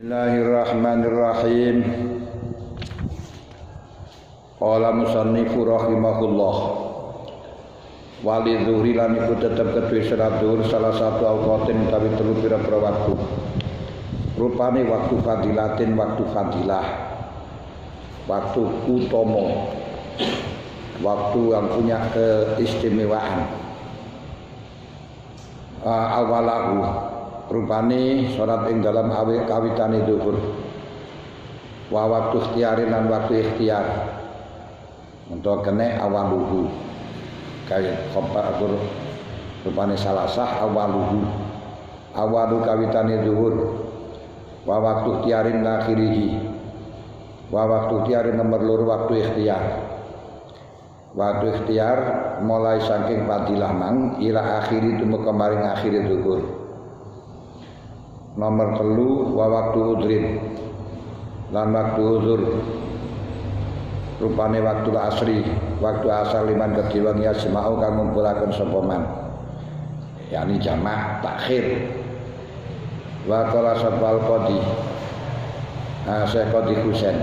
Bismillahirrahmanirrahim. Qala musannifu rahimahullah. Wali zuhri lan iku tetep kedue salat zuhur salah satu awqatin utawi telu pira-pira waktu. Rupane waktu fadilatin, waktu fadilah. Waktu utama. Waktu yang punya keistimewaan. Awalahu rupane salat ing dalam kawitane zuhur wa waktu ikhtiarin lan waktu ikhtiar untuk kene awaluhu kaya khobar akur rupane salasah awaluhu awalu kawitane zuhur wa waktu ikhtiarin akhirihi wa waktu ikhtiarin nomor loro waktu ikhtiar waktu ikhtiar mulai saking fadilah mang ila akhiri tumeka maring akhire zuhur. Nomor telu wa waktu udrin lan waktu uzur rupane waktu asri waktu asal liman kediwang ya semau kang ngumpulaken sapa man yakni jamak takhir wa qala sabal qadi Syekh Qadi Husain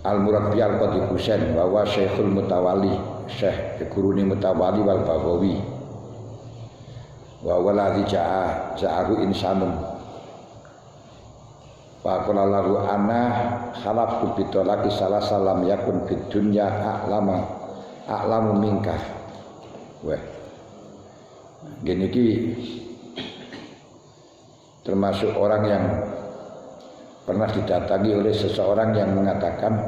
al-Murabbi al-Qadi Husain wa Syekhul Mutawali Syekh gurune Mutawali wal Baghawi wa waladhi ja'ahu insanun wa qala lahu ana khalaqtu bitolaki salah salam yakun fid dunya a'lamu minka weh gini ki termasuk orang yang pernah didatangi oleh seseorang yang mengatakan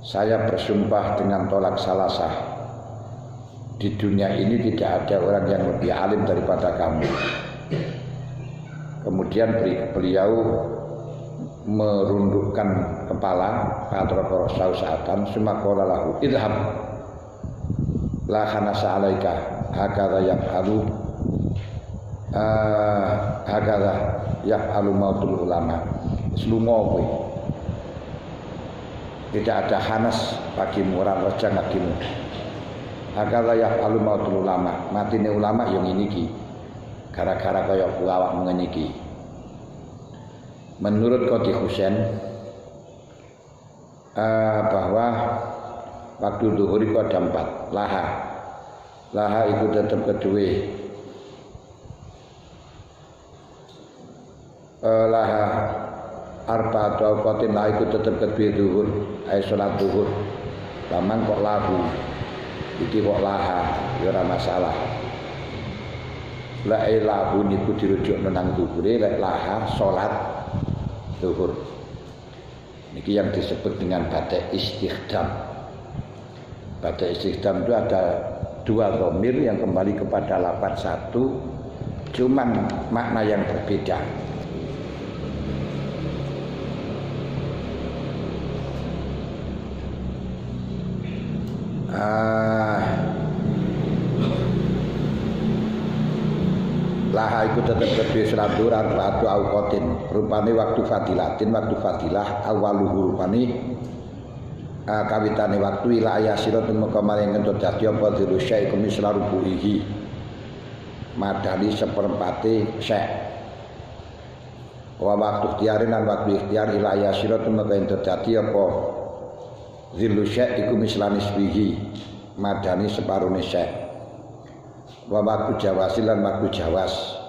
saya bersumpah dengan tolak salasah di dunia ini tidak ada orang yang lebih alim daripada kamu. Kemudian beliau merundukkan kepala atrafar sausatan sumakola lahu idhab la khanasa alaika hakadha yaf'alu mautul ulama selungo kowe tidak ada hanas bagimu orang rejang bagimu hakala yaf'alu mautul ulama matine ulama yang ini ki gara-gara kaya awak mengene iki menurut Qadi Husain bahwa waktu zuhur itu ada 4 laha itu tetap kedua laha arba atau awqatin laha itu tetap kedua zuhur ay salat zuhur lamang kok lahu iki kok laha ya ora masalah la ilahu niku dirujuk nang zuhure lek laha salat zuhur niki yang disebut dengan bada istighdam. Bada istighdam itu ada 2 dhamir yang kembali kepada lafaz satu cuman makna yang berbeda. Laha iku tetep kedue salat zuhur arba'atu awqatin rupane waktu fadilatin waktu fadilah awaluhu rupane kawitane waktu ila ayasirat meka maring kentut dadi apa dirusya iku misla rubuhi madani seperempate syek wa waktu ikhtiarin lan waktu ikhtiar ila ayasirat meka kentut dadi apa zilu syek iku misla nisbihi madani separone syek wa waktu jawasil lan waktu jawas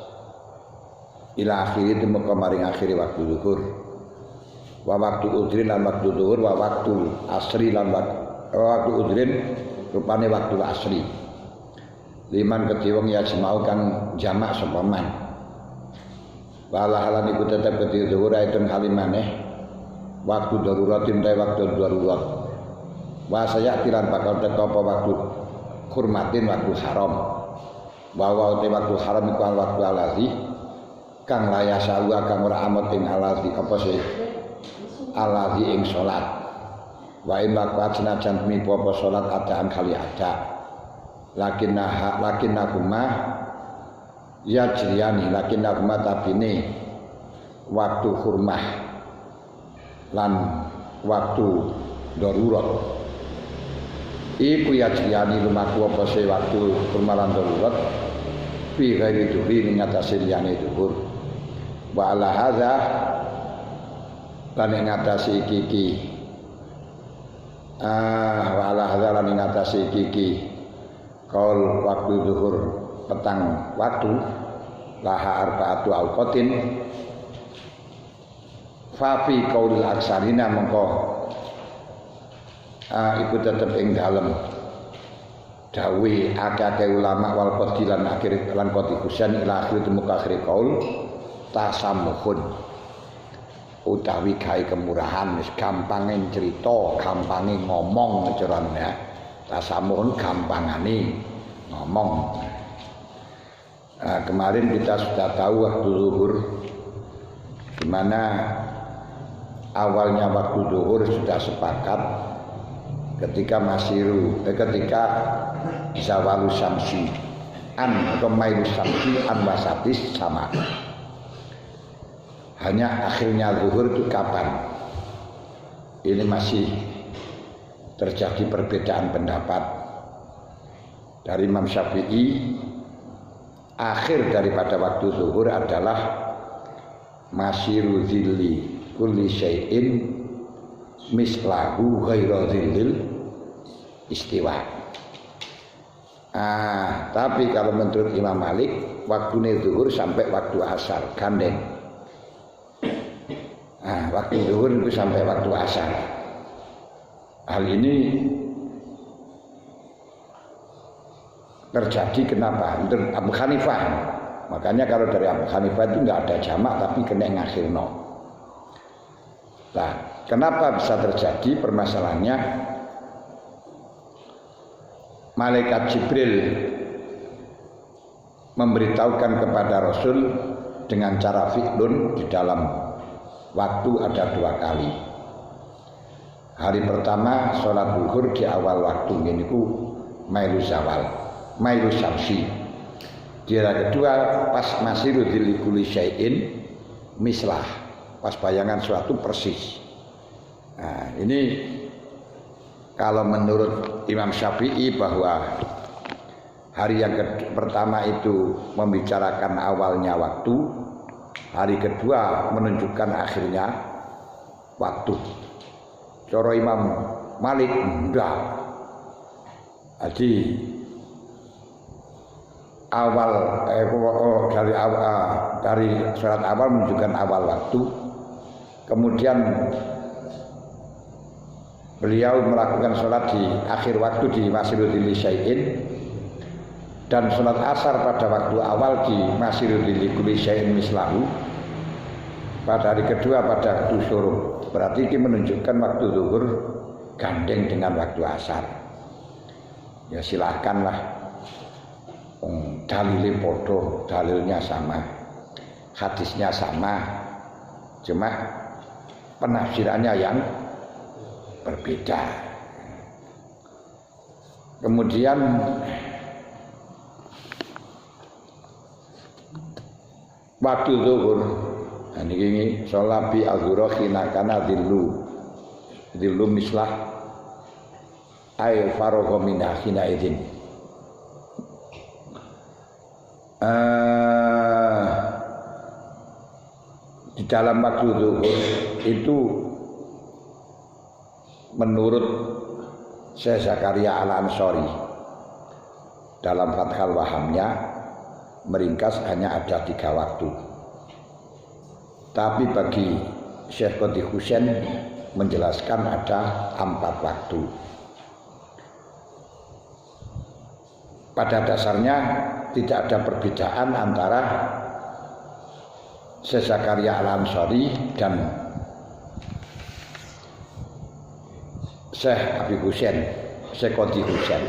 ila akhiri itu meka maring akhiri waktu zuhur wa waktu udrin lan waktu zuhur wa waktu asri lan waktu udrin rupane waktu asri liman ketiwang ya semau kang jamak sapa man wala halan iku tetep kedhi zuhur aitun halimane waktu daruratin ta waktu darurat wa saya tiran bakal teko apa waktu hurmatin waktu haram bahwa waktu haram iku waktu alazi kang laya sawa kang ora amat ing alazi apa sih alazi ing salat wa in waqat senajan mi apa salat adaan kali ada lakinnahuma ya jriyani lakinnahuma tabine waktu hurmah lan waktu darurat iku ya jriyani lumaku apa sih waktu hurmah lan darurat fi ghairi dhuhri ning atase liyane dhuhur wa ala hadza lan ing ngatasi iki wa ala hadza lan ing ngatasi iki kaul waktu zuhur petang waktu laha arba'atu awqatin fa fi qaulil aksarina mengko iku tetep ing dalem dawe akeh ulama wal qadilan akhir lan qadikusan ila akhir muka akhir qaul tasamuhun utawi gawe kemurahan wis gampange cerita gampange ngomong carane tasamuhun gampangane ngomong. Kemarin kita sudah tahu waktu zuhur di mana awalnya waktu zuhur sudah sepakat ketika ketika zawalu syamsi atau mailu syamsi an wasatis sama. Hanya akhirnya zuhur itu kapan? Ini masih terjadi perbedaan pendapat. Dari Imam Syafi'i akhir daripada waktu zuhur adalah masyiru zilli kulli syai'in mislahu ghairu zillil istiwa. Tapi kalau menurut Imam Malik waktunya zuhur sampai waktu asar gandeng. Waktu zuhur itu sampai waktu asar. Hal ini terjadi kenapa? Untuk Abu Hanifah. Makanya kalau dari Abu Hanifah itu enggak ada jamak tapi kena ngakhirno. Nah, kenapa bisa terjadi permasalahannya? Malaikat Jibril memberitahukan kepada Rasul dengan cara fi'lun di dalam waktu ada 2 kali. Hari pertama sholat zuhur di awal waktu ini ku mailu zawal, mailu syamsi. Di hari kedua pas masiru dzilli syai'in mislah, pas bayangan suatu persis. Nah, ini kalau menurut Imam Syafi'i bahwa hari yang pertama itu membicarakan awalnya waktu, hari kedua menunjukkan akhirnya waktu. Coro Imam Malik enggak. Jadi dari sholat awal menunjukkan awal waktu, kemudian beliau melakukan sholat di akhir waktu di Masjidul Syai'in, dan sholat asar pada waktu awal di Masjidul Syai'in mislahu pada hari kedua pada waktu syuruk. Berarti ini menunjukkan waktu zuhur gandeng dengan waktu asar. Ya silahkanlah, dalilnya podo, dalilnya sama, hadisnya sama, cuma penafsirannya yang berbeda. Kemudian waktu zuhur, ini sholat bi al-zuhur khina kana dhillu mislah ay faragha min khina idzin. Di dalam waktu zuhur itu menurut Syekh Zakaria Al-Ansori dalam Fathul Wahamnya meringkas hanya ada 3 waktu. Tapi bagi Syekh Qadhi Husain menjelaskan ada 4 waktu. Pada dasarnya tidak ada perbedaan antara Syekh Zakaria Al-Ansori dan Syekh Abi Husain, Syekh Qadhi Husain.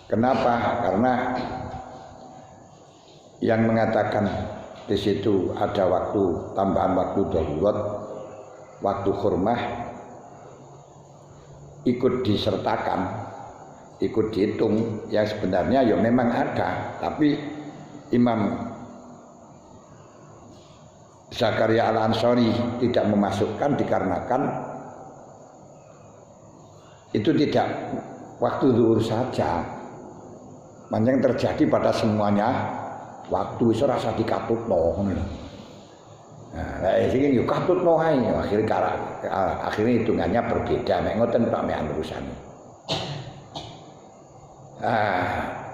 Kenapa? Karena yang mengatakan di situ ada waktu tambahan waktu darurat, waktu hurmah, ikut disertakan, ikut dihitung, yang sebenarnya ya memang ada, tapi Imam Zakaria Al-Ansori tidak memasukkan dikarenakan itu tidak waktu zuhur saja, yang terjadi pada semuanya waktu wis ora usah dikatutno ngono. Nah, sing yo katutno ae akhirnya hitungannya berbeda mek ngoten tok mek urusane.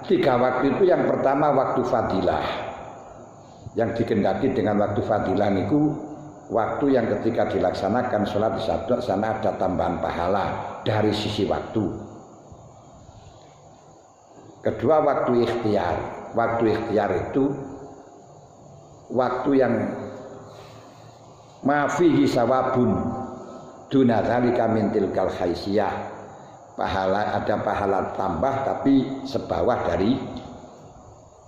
Tiga waktu itu yang pertama waktu fadilah. Yang dikendaki dengan waktu fadilah niku waktu yang ketika dilaksanakan sholat di sana ada tambahan pahala dari sisi waktu. Kedua waktu ikhtiar. Waktu ikhtiar itu waktu yang ma fihi sawabun duna dzalika min tilkal haisiyah. Pahala ada pahala tambah tapi sebawah dari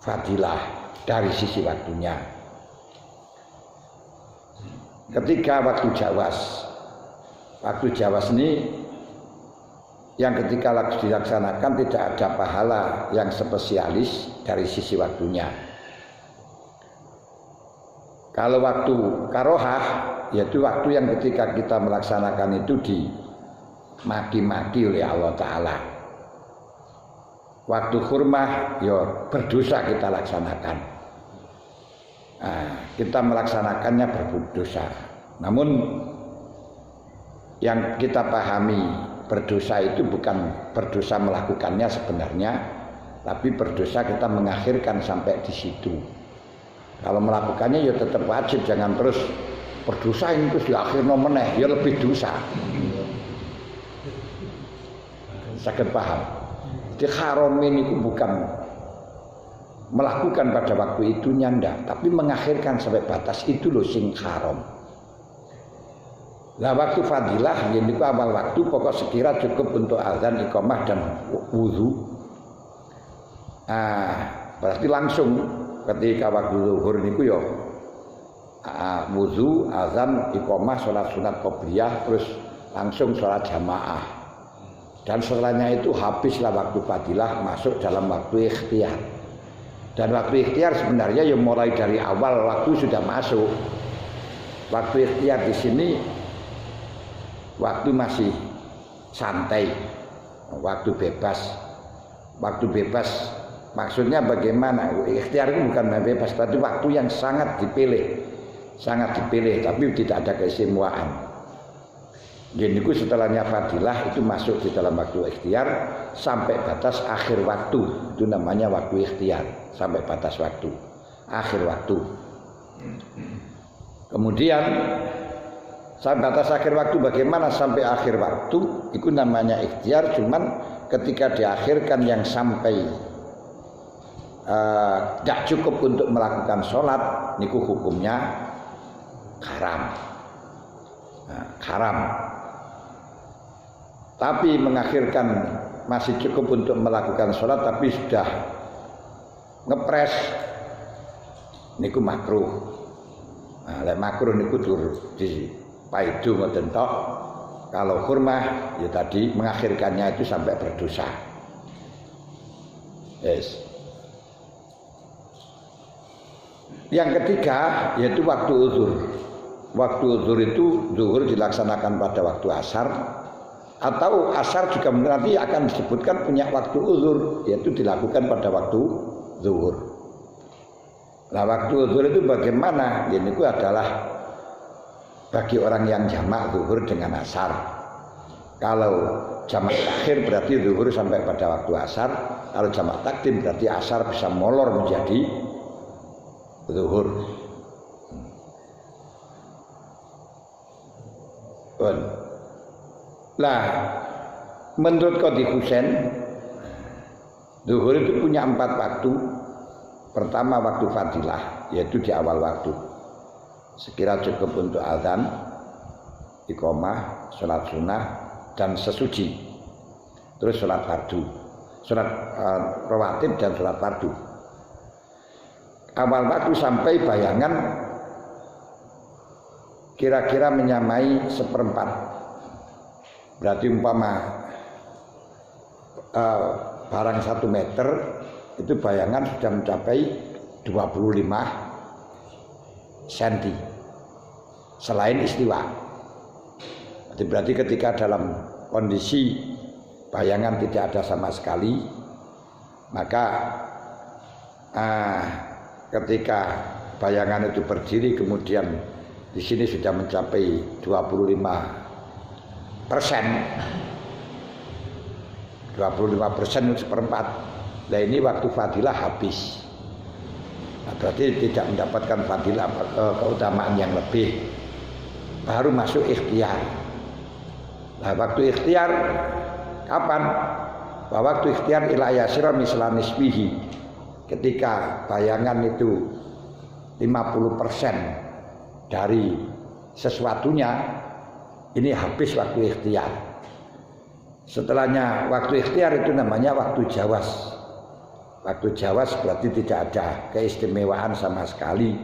fadilah dari sisi waktunya. Ketiga waktu jawas. Waktu jawas ini yang ketika dilaksanakan tidak ada pahala yang spesialis dari sisi waktunya. Kalau waktu karohah, yaitu waktu yang ketika kita melaksanakan itu dimaki-maki oleh Allah Ta'ala. Waktu hurmah, ya berdosa kita laksanakan. Nah, kita melaksanakannya berdosa. Namun yang kita pahami berdosa itu bukan berdosa melakukannya sebenarnya, tapi berdosa kita mengakhirkan sampai di situ. Kalau melakukannya ya tetap wajib, jangan terus berdosa ini terus di akhir meneh, ya lebih dosa. Sakit paham. Jadi haram ini bukan melakukan pada waktu itu nyanda, tapi mengakhirkan sampai batas itu loh sing haram. Lah waktu fadilah ini awal waktu pokok sekira cukup untuk azan, iqamah dan wudu. Berarti langsung ketika waktu zuhur niku yo wudu, azan, iqamah, salat sunat qobliyah, terus langsung salat jamaah. Dan setelahnya itu habislah waktu fadilah masuk dalam waktu ikhtiar. Dan waktu ikhtiar sebenarnya yang mulai dari awal waktu sudah masuk. Waktu ikhtiar di sini waktu masih santai, waktu bebas. Waktu bebas maksudnya bagaimana? Ikhtiar itu bukan bebas, tapi waktu yang sangat dipilih, tapi tidak ada keistimewaan. Jadi setelahnya fadilah itu masuk di dalam waktu ikhtiar sampai batas akhir waktu, itu namanya waktu ikhtiar sampai batas waktu, akhir waktu. Kemudian sampai batas akhir waktu bagaimana sampai akhir waktu? Itu namanya ikhtiar, cuman ketika diakhirkan yang sampai tidak cukup untuk melakukan sholat, niku hukumnya haram. Haram. Tapi mengakhirkan masih cukup untuk melakukan sholat, tapi sudah ngepres, niku makruh. Lek makruh niku di paidu ngoten tok. Kalau hurmah ya tadi mengakhirkannya itu sampai berdosa. Yes. Yang ketiga yaitu waktu uzur. Waktu uzur itu zuhur dilaksanakan pada waktu asar, atau asar juga nanti akan disebutkan punya waktu uzur, yaitu dilakukan pada waktu zuhur. Nah waktu zuhur itu bagaimana? Ini itu adalah bagi orang yang jamak zuhur dengan asar. Kalau jamak akhir berarti zuhur sampai pada waktu asar. Kalau jamak takdim berarti asar bisa molor menjadi zuhur. Nah, menurut Qadhi Husain, zuhur itu punya 4 waktu. Pertama waktu fadilah, yaitu di awal waktu. Sekira cukup untuk azan, iqamah, sholat sunnah, dan sesuci. Terus sholat fardu, sholat rawatib dan sholat fardu. Awal waktu sampai bayangan kira-kira menyamai 1/4. Berarti umpama barang 1 meter itu bayangan sudah mencapai 25 cm selain istiwa. Berarti ketika dalam kondisi bayangan tidak ada sama sekali, maka ketika bayangan itu berdiri kemudian di sini sudah mencapai 25%. 25% itu seperempat. Nah ini waktu fadilah habis. Nah, berarti tidak mendapatkan fadilah keutamaan yang lebih. Baru masuk ikhtiar. Nah waktu ikhtiar kapan? Bahwa waktu ikhtiar ila yasira misla nisbihi. Ketika bayangan itu 50% dari sesuatunya, ini habis waktu ikhtiar. Setelahnya waktu ikhtiar itu namanya waktu jawas. Waktu jawas berarti tidak ada keistimewaan sama sekali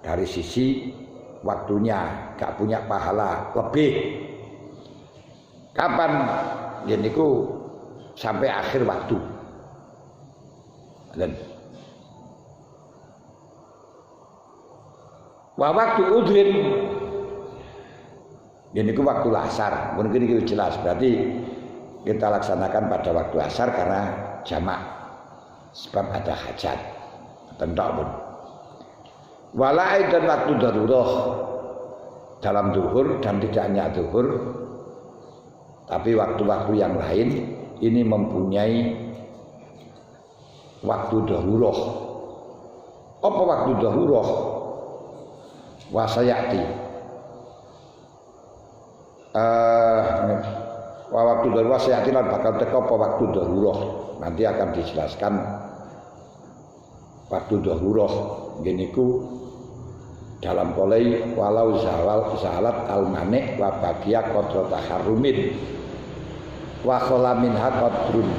dari sisi waktunya, gak punya pahala lebih. Kapan? Ya niku sampai akhir waktu. Dan waktu udrin, ya niku waktu asar. Mungkin itu jelas. Berarti kita laksanakan pada waktu asar karena jamak, sebab ada hajat. Tentok pun. Walai dan waktu daruroh dalam duhur dan tidak hanya duhur, tapi waktu-waktu yang lain ini mempunyai waktu daruroh. Apa waktu daruroh? Wasayati. Waktu daruroh sayati lan bakal teko apa waktu daruroh. Nanti akan dijelaskan waktu daruroh geniku dalam kolai walau zalat al-manik wa bagiya qadra taharrumin wa khala minha qadrun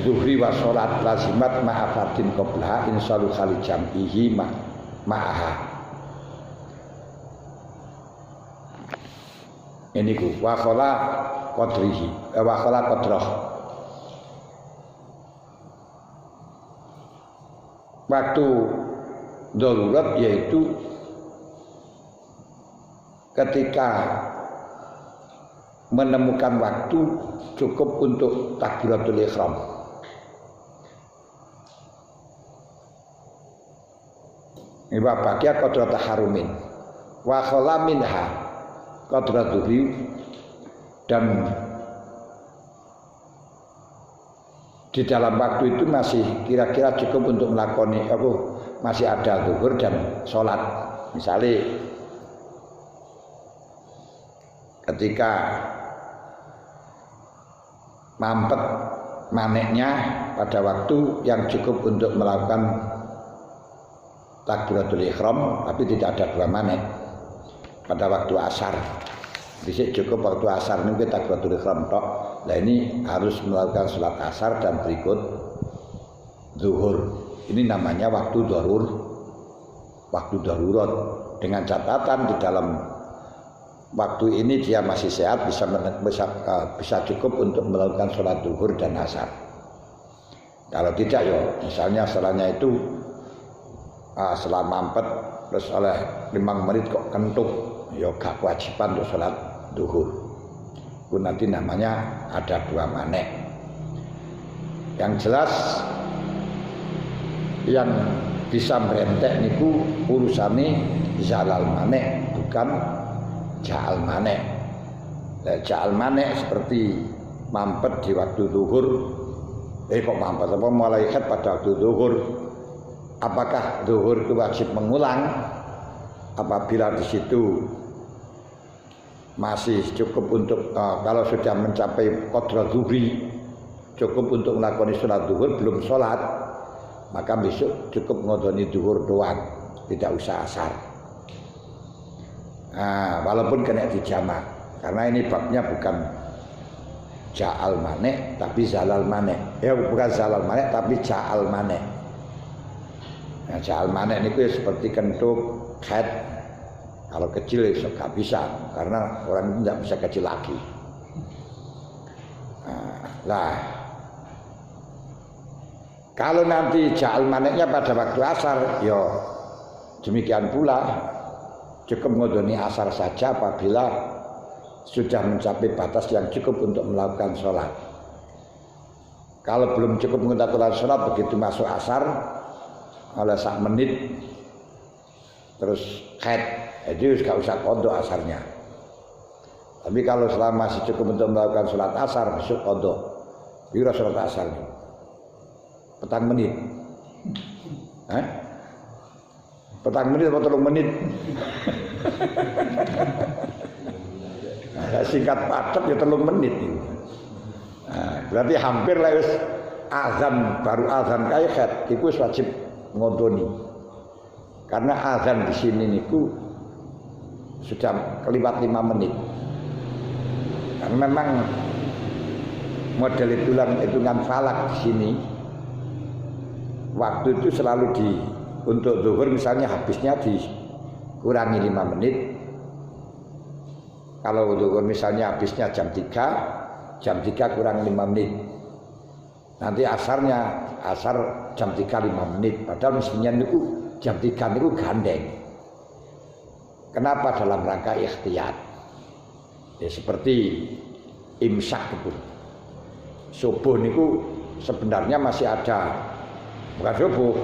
zuhri wa sholat lazimat ma'afatin qoblaha insalu khali jam'ihi ma'aha. Ini ku wa khala qadrihi wa khala qadrah. Waktu darurat yaitu ketika menemukan waktu cukup untuk takbiratul ihram. Ini bagian qadra taharumin wa khala minha qadra dhuhri, dan di dalam waktu itu masih kira-kira cukup untuk melakoni masih ada zuhur dan sholat. Misalnya ketika mampet maneknya pada waktu yang cukup untuk melakukan takbiratul ihram, tapi tidak ada dua manek pada waktu asar. Bisa cukup waktu asar ini kita takbiratul ihram tok. Nah ini harus melakukan sholat asar dan berikut zuhur. Ini namanya waktu darurat. Dengan catatan di dalam waktu ini dia masih sehat, bisa cukup untuk melakukan sholat zuhur dan asar. Kalau tidak ya, misalnya setelahnya itu setelah mampet terus oleh 5 menit kok kentuk, ya gak kewajiban untuk sholat zuhur. Itu nanti namanya ada dua manek. Yang jelas yang bisa merentek niku urusane zalal manek, bukan ja'al manek. Ja'al manek seperti mampet di waktu zuhur. Kok mampet apa malaikat pada waktu zuhur? Apakah zuhur itu wajib mengulang? Apabila di situ masih cukup untuk kalau sudah mencapai qadra zuhri, cukup untuk melakukan sholat zuhur, belum sholat, maka besok cukup ngodoni zuhur doang, tidak usah asar. Walaupun kena dijamak, karena ini babnya bukan ja'al manek tapi zalal manek. Ya bukan zalal manek tapi ja'al manek. Nah, ja'al manek ini seperti kentuk, head. Kalau kecil ya gak bisa, karena orang itu tidak bisa kecil lagi. Kalau nanti ja'al maneknya pada waktu asar, ya demikian pula cukup ngodoni asar saja apabila sudah mencapai batas yang cukup untuk melakukan sholat. Kalau belum cukup melakukan sholat, begitu masuk asar, oleh sak menit terus khat, jadi gak usah qadha asarnya. Tapi kalau selama masih cukup untuk melakukan sholat asar besok qadha. Piro sholat asar ini? Petang menit. Petang menit atau 3 menit? Nah, singkat padat ya 3 menit ini. Nah, berarti hampir lah azan, baru azan kaya khat iku wajib ngontoni. Karena azan di sini niku sudah keliwat 5 menit. Karena memang model hitungan falak di sini waktu itu selalu untuk zuhur misalnya habisnya dikurangi 5 menit. Kalau zuhur misalnya habisnya jam 3 kurang 5 menit. Nanti asar jam 3 5 menit. Padahal mestinya itu jam 3 itu gandeng. Kenapa? Dalam rangka ikhtiyat. Ya seperti imsak itu. Subuh niku sebenarnya masih ada, bukan subuh,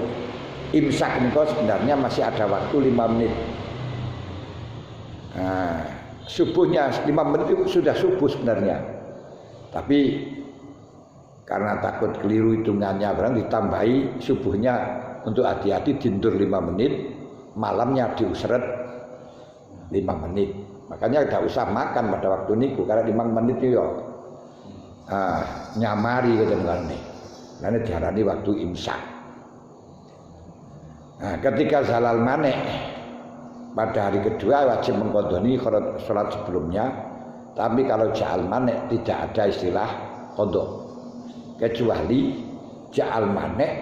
imsak niku sebenarnya masih ada waktu 5 menit. Nah, subuhnya 5 menit itu sudah subuh sebenarnya. Tapi karena takut keliru hitungannya, barang ditambahi subuhnya untuk hati-hati dindur 5 menit, malamnya diusret 5 menit. Makanya tidak usah makan pada waktu niku karena 5 menit itu ya nyamari gitu kan nih. Karena diarani waktu imsak. Nah, ketika zalal manek pada hari kedua wajib mengqadhani sholat sebelumnya. Tapi kalau ja'al manek tidak ada istilah qadha. Kecuali ja'al manek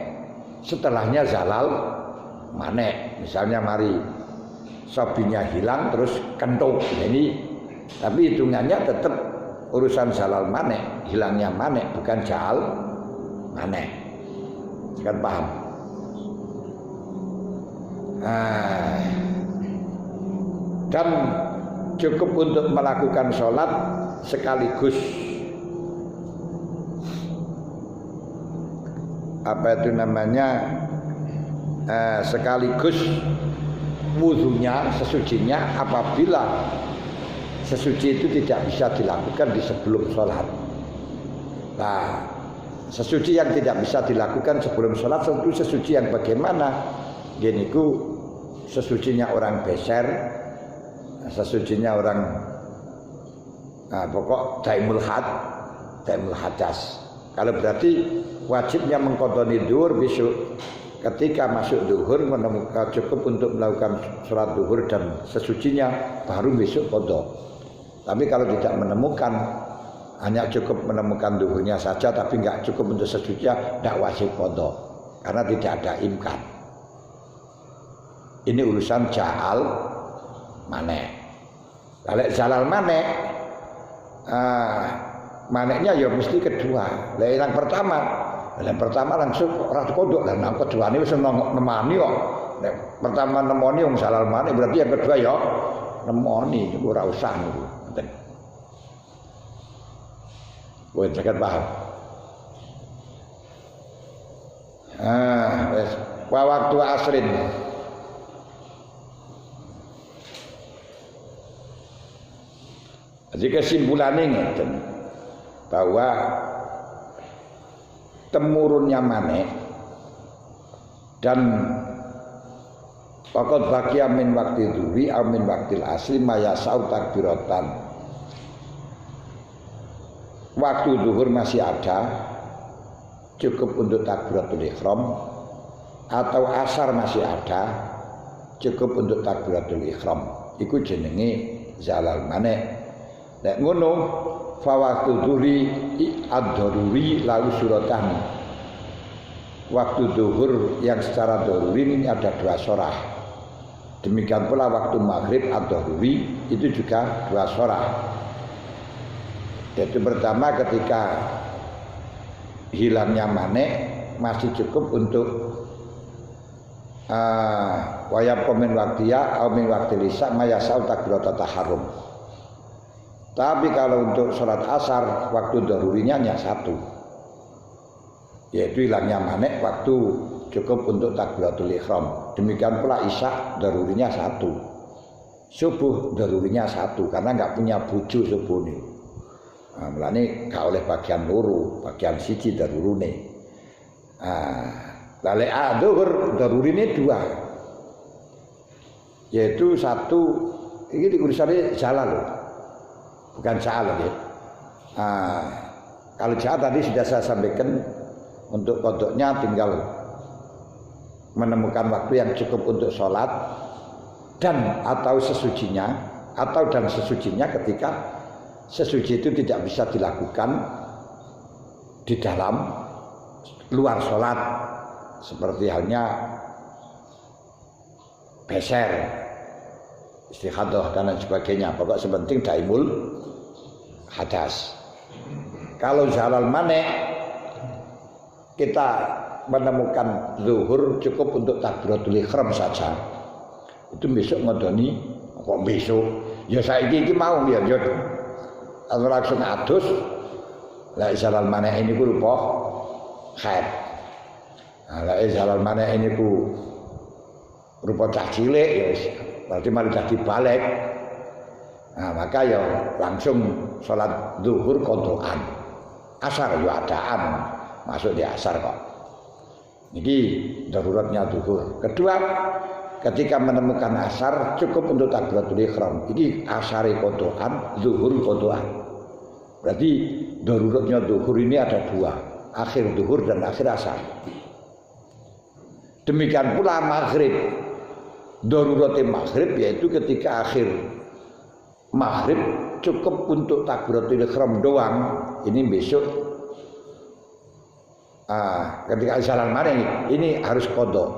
setelahnya zalal manek. Misalnya mari sobinya hilang terus kentuk. Ini tapi hitungannya tetap urusan zalal manek, hilangnya manek bukan ja'al manek. Kan paham? Nah, dan cukup untuk melakukan sholat sekaligus apa itu namanya sekaligus wudhunya, sesucinya apabila sesuci itu tidak bisa dilakukan di sebelum sholat. Nah, sesuci yang tidak bisa dilakukan sebelum sholat tentu sesuci yang bagaimana? Gini ku sesucinya orang beser, sesucinya orang pokok daimul hadas. Kalau berarti wajibnya mengqadhani zuhur besok. Ketika masuk zuhur menemukan cukup untuk melakukan sholat zuhur dan sesucinya baru besok qadha. Tapi kalau tidak menemukan, hanya cukup menemukan zuhurnya saja tapi enggak cukup untuk sesucinya, tidak wajib qadha karena tidak ada imkan. Ini urusan ja'al manek. Kalau zalal manek, maneknya ya mesti kedua. Yang pertama langsung ora kodok lah, nang kedua ini wis nemani kok. Nek pertama nemoni wong zalal manek berarti yang kedua ya nemoni, ora usah niku. Ngoten. Kowe saged paham. Wis waktu asrin. Jadi kesimpulannya ngeten bahwa temurunnya manek dan faqad baqiya min waqti dhuhri aw min waqtil asri mayasau takbiratan. Waktu zuhur masih ada cukup untuk takbiratul ihram, atau asar masih ada cukup untuk takbiratul ihram. Iku jenenge zalal manek. Nek ngono fa waktu dhuhri ad-daruri lahu suratan. Waktu zuhur yang secara daruri ini ada 2 surah. Demikian pula waktu maghrib ad-daruri itu juga 2 surah. Yaitu pertama ketika hilangnya manek masih cukup untuk wayab min waqtiya au min waqtil isya mayasau takbiratat taharrum. Tapi kalau untuk sholat asar waktu darurinya hanya 1, yaitu hilangnya manek waktu cukup untuk takbiratul ihram. Demikian pula isya darurinya 1. Subuh darurinya 1 karena enggak punya bojo subuh ini. Nah, mulane gak oleh bagian loro, bagian siji darurune. Lale zuhur darurine 2. Yaitu 1 ini urusannya jala loh. Bukan salah ya. Kalau jahat tadi sudah saya sampaikan untuk kodoknya tinggal menemukan waktu yang cukup untuk sholat dan atau sesucinya ketika sesuci itu tidak bisa dilakukan di dalam luar sholat seperti halnya beser, istighadah dan lain sebagainya. Pokok sepenting daimul hadas. Kalau zalal manek kita menemukan zuhur cukup untuk takbiratul ihram saja. Itu besok ngodoni kok besok? Ya saiki iki mau ya langsung adus. La zalal manek ini ku rupa haid. La zalal manek ini ku rupa cah cilik ya berarti mari dadi balik. Nah, maka ya langsung sholat zuhur kodokan. Asar ya adaan, masuk di asar kok. Jadi daruratnya zuhur. Kedua, ketika menemukan asar cukup untuk takbiratul ihram. Ini asari kodokan, zuhur kodokan. Berarti daruratnya zuhur ini ada 2, akhir zuhur dan akhir asar. Demikian pula maghrib. Daruratnya maghrib yaitu ketika akhir maghrib cukup untuk takbiratul ihram doang. Ini besok ketika salam maring ini harus kodok.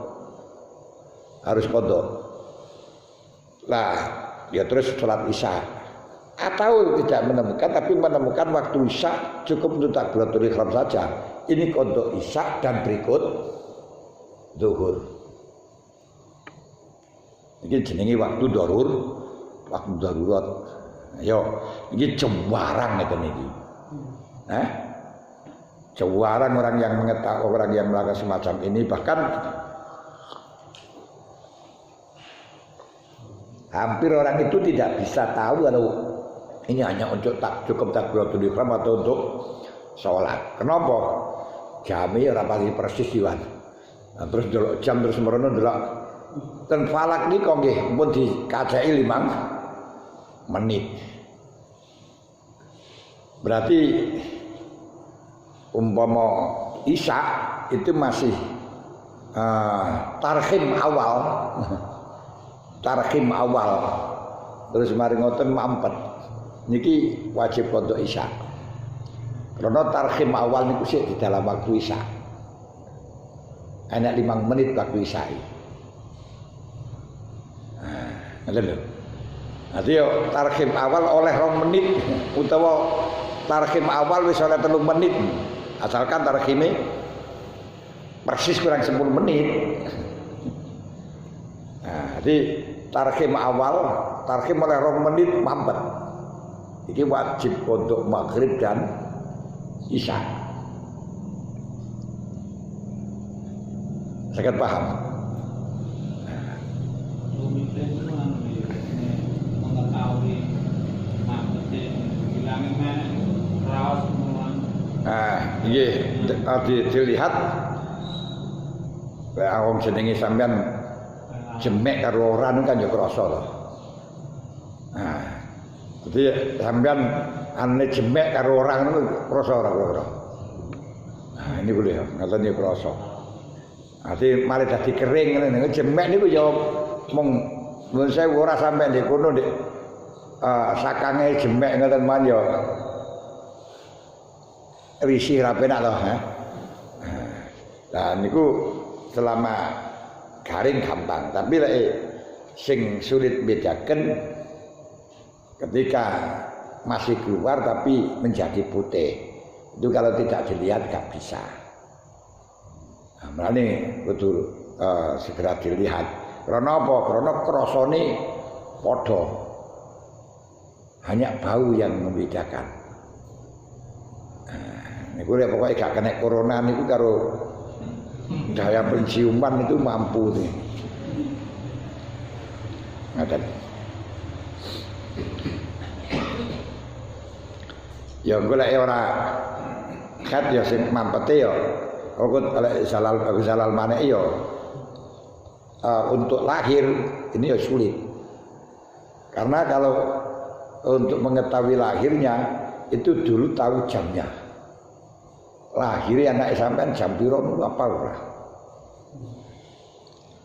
Lah ya terus sholat isya atau tidak menemukan tapi menemukan waktu isya cukup untuk takbiratul ihram saja. Ini kodok isya dan berikut zuhur. Ini jenenge waktu darurat. Yo, ini jembarang itu niki. Jembarang orang yang mengetahui, orang yang melakukan semacam ini, bahkan hampir orang itu tidak bisa tahu kalau ini hanya untuk cukup takbiratul ihram atau untuk sholat. Kenapa? Jamnya ora pasti persis Iwan. Terus delok jam terus merono delok ten falak niki nggih pun dikacai 5 menit. Berarti umpama isya itu masih tarhim awal terus mari ngoten mampet niki wajib untuk isya karena tarhim awal niku sik di dalam waktu isya enak 5 menit waktu isya ngoten lho. Nanti yo tarhim awal oleh 2 menit utawa tarhim awal wis oleh 3 menit. Asalkan tarhime persis kurang 10 menit. Nah, jadi tarhim awal, tarhim oleh 2 menit mampet. Iki wajib untuk maghrib dan isya. Sangat paham. Dilihat wong jenenge sampean jemek karo orang kan ya krasa to. Nah, jadi sampean ane jemek karo orang itu krasa ora kira. Nah, ini boleh ngoten ya krasa. Ati mari dadi kering ngene jemek niku ya mung nuwun sewu ora sampe ndek kono ndek sakange jemek ngoten man ya risih ra penak to, ha. Nah niku selama garing gampang, tapi lek sing sulit bedaken ketika masih keluar tapi menjadi putih. Itu kalau tidak dilihat gak bisa. Nah, mulane kudu segera dilihat. Karena apa? Karena krasane padha. Hanya bau yang membedakan. Niku lek pokoke gak kena corona niku karo Daya penciuman itu mampu nih. Ngaten. Ya golek ora khat ya sing mampete ya. Kok oleh salal maneh ya. Untuk lahir ini ya sulit. Karena kalau untuk mengetahui lahirnya itu dulu tahu jamnya. Lahir anak sampean jam piro apa ora.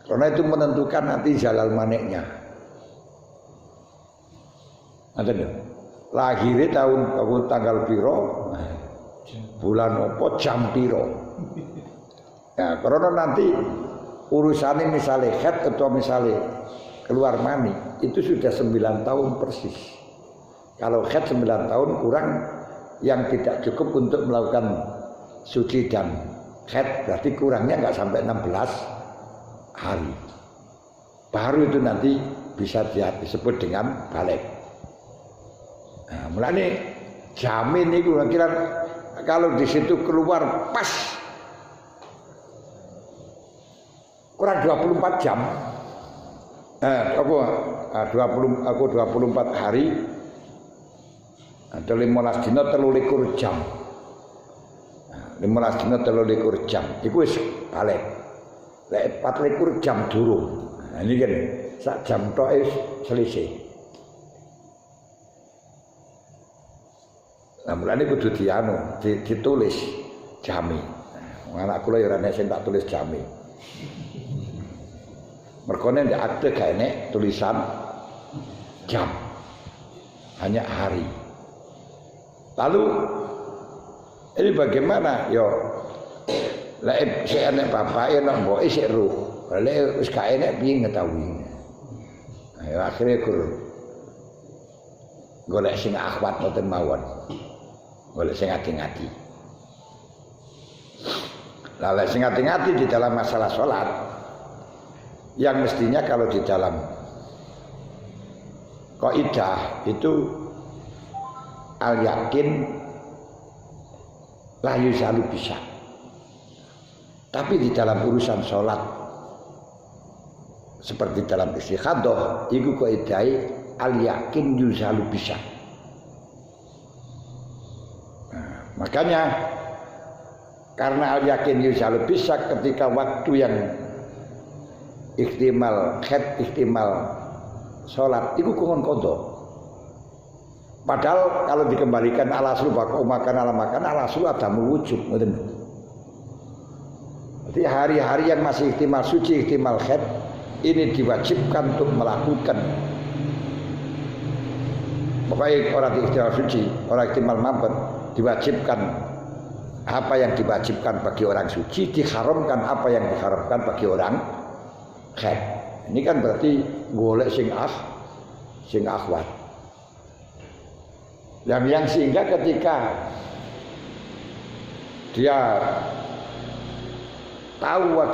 Karena itu menentukan nanti jalal maneknya. Ada dong. Lahirnya tahun tanggal piro, bulan opo, jam piro. Ya, karena nanti urusannya misalnya head atau misalnya keluar mani itu sudah 9 tahun persis. Kalau head 9 tahun kurang yang tidak cukup untuk melakukan suci dan head berarti kurangnya nggak sampai 16 hari. Baru itu nanti bisa disebut dengan balik. Nah, mulane jamin itu kira kalau di situ keluar pas kurang 24 jam. Aku 24 hari atau 15 dina 23 jam. 15 dina 23 jam. Iku wis balik. Lek 24 jam durung. Nah ini kan sak jam tok wis selesai. Nah mulane kudu ditulis jami. Anak kula ya ora nek sing tak tulis jami. Merkone ndak akte gak enek tulisan jam. Hanya hari. Lalu ini bagaimana? Yo lek sik enek bapake nek mboke sik roh. Lek wis gak enek piye ngetahui. Ayo akhire kur golek sing akhwat mboten mawon. Golek sing ati-ati. Lah lek sing ati-ati di dalam masalah salat yang mestinya kalau di dalam kaidah itu al yakin la yuzalu bisa. Tapi di dalam urusan sholat seperti dalam istikhadah itu kaidah al yakin yuzalu bisa. Nah, makanya karena al yakin yuzalu bisa ketika waktu yang ihtimal khat ihtimal sholat itu kongon kodok. Padahal kalau dikembalikan alasul bakau makan alasul ada mewujud. Jadi hari-hari yang masih ihtimal suci ihtimal khat ini diwajibkan untuk melakukan. Pokoknya orang ihtimal suci orang ihtimal mampet diwajibkan apa yang diwajibkan bagi orang suci, diharamkan apa yang diharamkan bagi orang khat. Ini kan berarti golek sing akhwat. Yang sehingga ketika dia tahu waktu